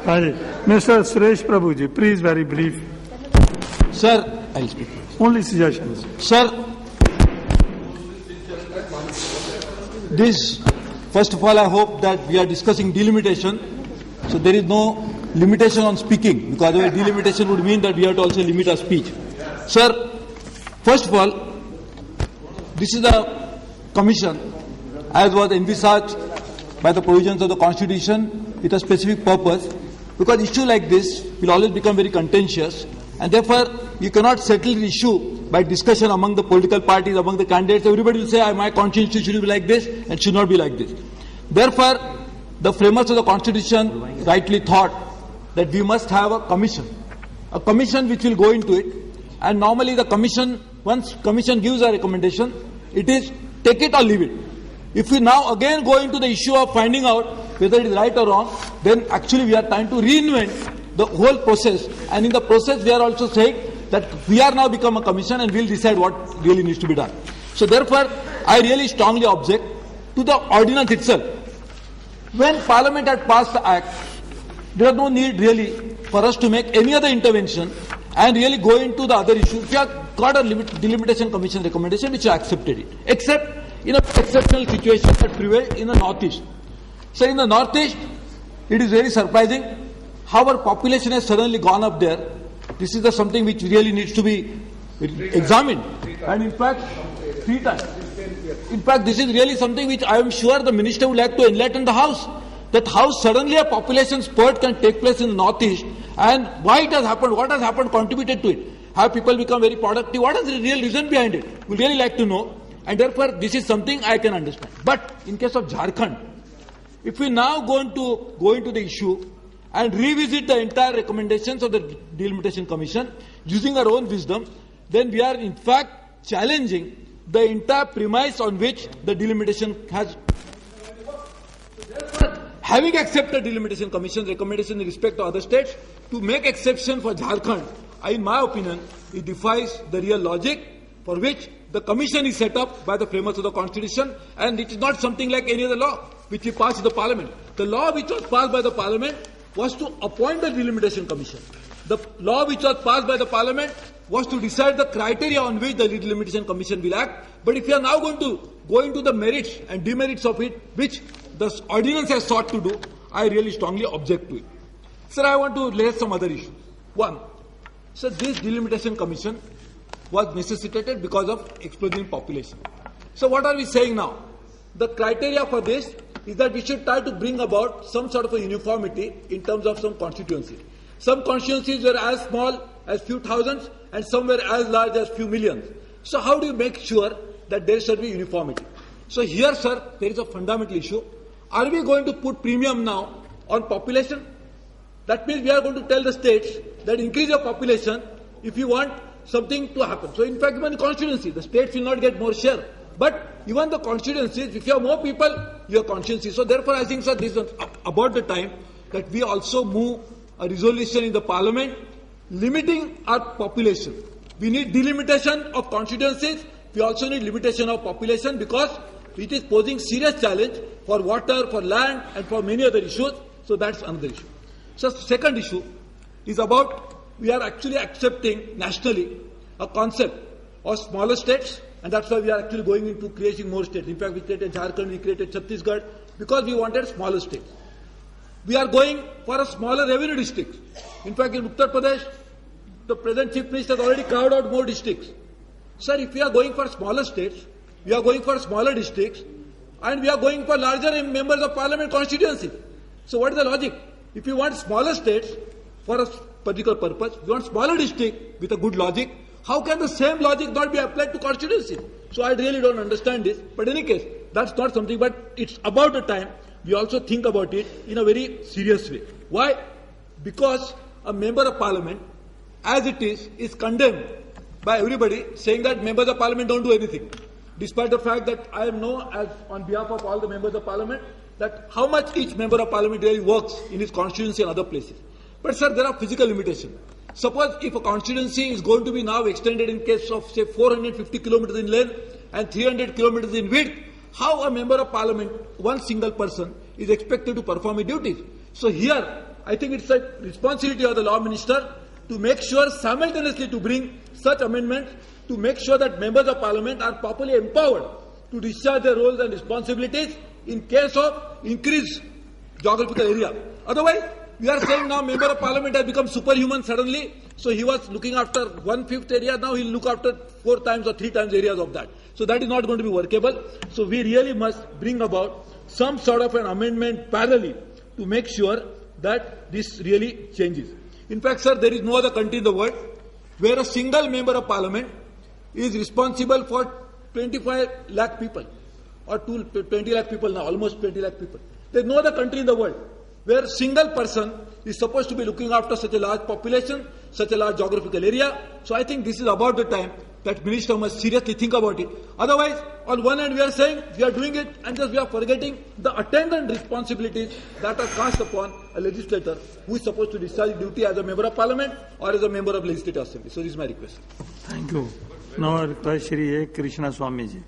Aye. Mr. Suresh Prabhu ji, please very brief. Sir, I'll speak. Only suggestions. Sir, first of all, I hope that we are discussing delimitation. So there is no limitation on speaking, because otherwise delimitation would mean that we have to also limit our speech. Sir, first of all, this is a commission, as was envisaged by the provisions of the Constitution, with a specific purpose, because issue like this will always become very contentious, and therefore you cannot settle the issue by discussion among the political parties, among the candidates. Everybody will say, my constitution should be like this and should not be like this. Therefore, the framers of the Constitution rightly thought that we must have a commission which will go into it, and normally the commission, once commission gives a recommendation, it is take it or leave it. If we now again go into the issue of finding out whether it is right or wrong, then actually we are trying to reinvent the whole process, and in the process we are also saying that we are now become a commission and we will decide what really needs to be done. So therefore, I really strongly object to the ordinance itself. When Parliament had passed the Act, there is no need really for us to make any other intervention and really go into the other issues. We have got a delimitation commission recommendation which I accepted it, except in a exceptional situation that prevailed in the Northeast. So in the Northeast, it is very surprising how our population has suddenly gone up there. This is something which really needs to be examined, and in fact, 3 times. In fact, this is really something which I am sure the minister would like to enlighten the House, that how suddenly a population spurt can take place in the Northeast, and why it has happened, what has happened, contributed to it. Have people become very productive? What is the real reason behind it? We really like to know, and therefore this is something I can understand. But in case of Jharkhand, if we now go into the issue and revisit the entire recommendations of the Delimitation Commission using our own wisdom, then we are in fact challenging the entire premise on which the delimitation has. Having accepted Delimitation Commission's recommendation in respect to other states, to make exception for Jharkhand, in my opinion, it defies the real logic for which the commission is set up by the framers of the Constitution, and it is not something like any other law which we passed in the Parliament. The law which was passed by the Parliament was to appoint the Delimitation Commission. The law which was passed by the Parliament was to decide the criteria on which the Delimitation Commission will act. But if you are now going to go into the merits and demerits of it, which the ordinance has sought to do, I really strongly object to it. Sir, I want to raise some other issues. One, sir, this Delimitation Commission was necessitated because of explosion in population. So what are we saying now? The criteria for this is that we should try to bring about some sort of a uniformity in terms of some constituencies. Some constituencies were as small as few thousands and some were as large as few millions. So how do you make sure that there should be uniformity? So here, sir, there is a fundamental issue. Are we going to put premium now on population? That means we are going to tell the states that increase your population if you want something to happen. So in fact, even the constituency, the states will not get more share. But even the constituencies, if you have more people, your constituency. So therefore, I think, sir, this is about the time that we also move a resolution in the Parliament limiting our population. We need delimitation of constituencies. We also need limitation of population because it is posing serious challenge for water, for land, and for many other issues. So that's another issue. So second issue is about we are actually accepting nationally a concept of smaller states, and that's why we are actually going into creating more states. In fact, we created Jharkhand, we created Chhattisgarh, because we wanted smaller states. We are going for a smaller revenue district. In fact, in Uttar Pradesh, the present Chief Minister has already carved out more districts. Sir, if we are going for smaller states, we are going for smaller districts, and we are going for larger members of Parliament constituency. So what is the logic? If you want smaller states for a particular purpose, you want smaller district with a good logic, how can the same logic not be applied to constituency? So I really don't understand this. But in any case, that's not something, but it's about the time we also think about it in a very serious way. Why? Because a member of Parliament, as it is condemned by everybody, saying that members of Parliament don't do anything. Despite the fact that I know, as on behalf of all the members of Parliament, that how much each member of Parliament really works in his constituency and other places. But sir, there are physical limitations. Suppose if a constituency is going to be now extended in case of say 450 kilometers in length and 300 kilometers in width, how a member of Parliament, one single person, is expected to perform his duties? So here, I think it's a responsibility of the law minister to make sure simultaneously to bring such amendments to make sure that members of parliament are properly empowered to discharge their roles and responsibilities in case of increased geographical area. Otherwise, we are saying now member of parliament has become superhuman suddenly, so he was looking after 1/5 area, now he'll look after 4 times or 3 times areas of that. So that is not going to be workable. So we really must bring about some sort of an amendment parallelly to make sure that this really changes. In fact, sir, there is no other country in the world where a single member of parliament is responsible for 25 lakh people, or 20 lakh people now, almost 20 lakh people. There is no other country in the world where a single person is supposed to be looking after such a large population, such a large geographical area. So I think this is about the time that minister must seriously think about it. Otherwise, on one hand we are saying we are doing it and just we are forgetting the attendant responsibilities that are cast upon a legislator who is supposed to discharge duty as a member of parliament or as a member of legislative assembly. So this is my request. Thank you. Now I request Shri A. Krishna Swami ji.